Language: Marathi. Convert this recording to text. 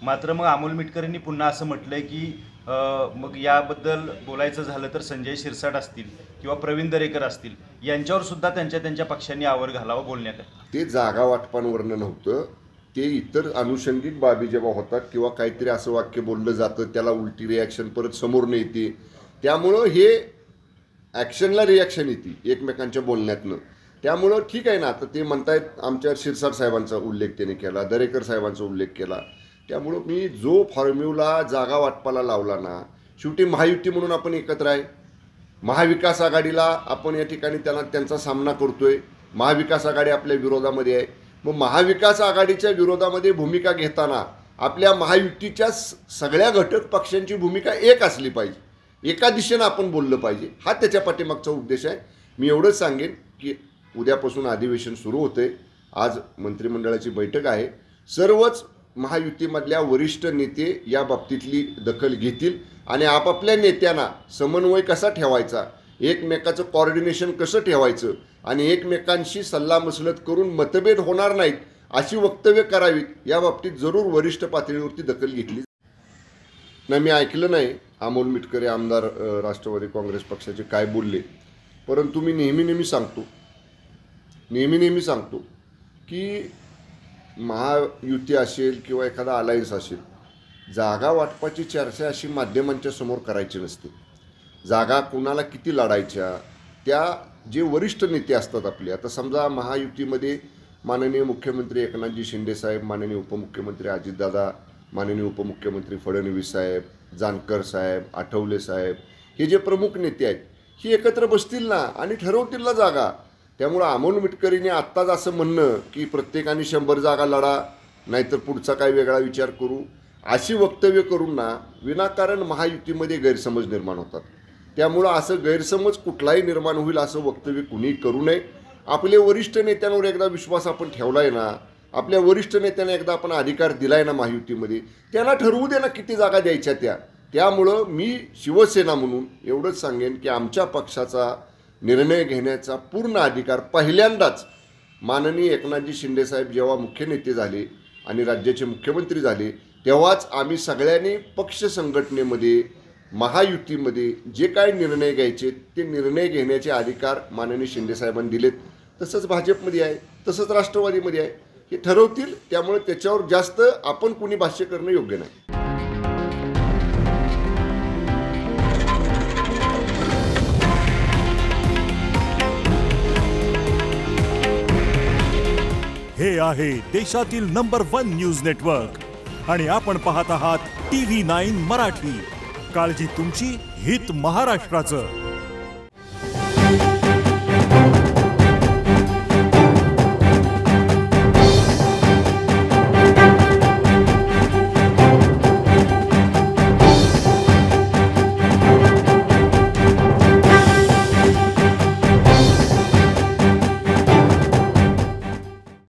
मात्र मग अमोल मिटकरींनी पुन्हा असं म्हटलंय की मग याबद्दल बोलायचं झालं तर संजय शिरसाट असतील किंवा प्रवीण दरेकर असतील यांच्यावर सुद्धा त्यांच्या पक्षांनी आवर घालावं बोलण्यात आहे. ते जागा वाटपांवरनं नव्हतं, ते इतर अनुषंगिक बाबी जेव्हा होतात किंवा काहीतरी असं वाक्य बोललं जातं त्याला उलटी रिॲक्शन परत समोर येते, त्यामुळं हे ॲक्शनला रिॲक्शन येते एकमेकांच्या बोलण्यातनं. त्यामुळं ठीक आहे ना, आता ते म्हणतायत आमच्या शिरसाट साहेबांचा उल्लेख त्याने केला, दरेकर साहेबांचा उल्लेख केला. त्यामुळं मी जो फॉर्म्युला जागा वाटपाला लावला ना, शेवटी महायुती म्हणून आपण एकत्र आहे. महाविकास आघाडीला आपण या ठिकाणी त्यांचा सामना करतोय. महाविकास आघाडी आपल्या विरोधामध्ये आहे. मग महाविकास आघाडीच्या विरोधामध्ये भूमिका घेताना आपल्या महायुतीच्या सगळ्या घटक पक्षांची भूमिका एक असली पाहिजे, एका दिशेनं आपण बोललं पाहिजे. हा त्याच्या पाठीमागचा उद्देश आहे. मी एवढंच सांगेन की उद्यापासून अधिवेशन सुरू होते. आज मंत्रिमंडळाची बैठक आहे. सर्वच महायुतीमधल्या वरिष्ठ नेते या बाबतीतली दखल घेतील आणि आपापल्या नेत्यांना समन्वय कसा ठेवायचा, एकमेकाचं कोऑर्डिनेशन कसं ठेवायचं आणि एकमेकांशी सल्लामसलत करून मतभेद होणार नाहीत अशी वक्तव्य करावीत, या बाबतीत जरूर वरिष्ठ पातळीवरती दखल घेतली. नाही, मी ऐकलं नाही अमोल मिटकरी आमदार राष्ट्रवादी काँग्रेस पक्षाचे काय बोलले, परंतु मी नेहमी सांगतो की महायुती असेल किंवा एखादा अलायन्स असेल, जागा वाटपाची चर्चा अशी माध्यमांच्या समोर करायची नसते. जागा कुणाला किती लढायच्या त्या जे वरिष्ठ नेते असतात आपले, आता समजा महायुतीमध्ये माननीय मुख्यमंत्री एकनाथजी शिंदेसाहेब, माननीय उपमुख्यमंत्री अजितदादा, माननीय उपमुख्यमंत्री फडणवीस साहेब, जानकर साहेब, आठवले साहेब, हे जे प्रमुख नेते आहेत, ही एकत्र बसतील ना आणि ठरवतील ना जागा. त्यामुळं अमोल मिटकरीने आत्ताच असं म्हणणं की प्रत्येकाने 100 जागा लढा नाहीतर पुढचा काय वेगळा विचार करू, अशी वक्तव्य करून ना विनाकारण महायुतीमध्ये गैरसमज निर्माण होतात. त्यामुळं असं गैरसमज कुठलाही निर्माण होईल असं वक्तव्य कुणी करू नये. आपले वरिष्ठ नेत्यांवर एकदा विश्वास आपण ठेवला आहे ना, आपल्या वरिष्ठ नेत्यांना एकदा आपण अधिकार दिला आहे ना महायुतीमध्ये, त्यांना ठरवू दे ना किती जागा द्यायच्या त्या. त्यामुळं मी शिवसेना म्हणून एवढंच सांगेन की आमच्या पक्षाचा निर्णय घेण्याचा पूर्ण अधिकार पहिल्यांदाच माननीय एकनाथजी शिंदेसाहेब जेव्हा मुख्य नेते झाले आणि राज्याचे मुख्यमंत्री झाले, तेव्हाच आम्ही सगळ्यांनी पक्ष संघटनेमध्ये महायुतीमध्ये जे काही निर्णय घ्यायचे ते निर्णय घेण्याचे अधिकार माननीय शिंदेसाहेबांनी दिलेत. तसंच भाजपमध्ये आहे, तसंच राष्ट्रवादीमध्ये आहे. हे ठरवतील. त्यामुळे त्याच्यावर जास्त आपण कुणी भाष्य करणं योग्य नाही. हे आहे देशातील नंबर 1 न्यूज नेटवर्क आणि आपण पाहत आहात TV9 मराठी. काळजी तुमची, हित महाराष्ट्राचं.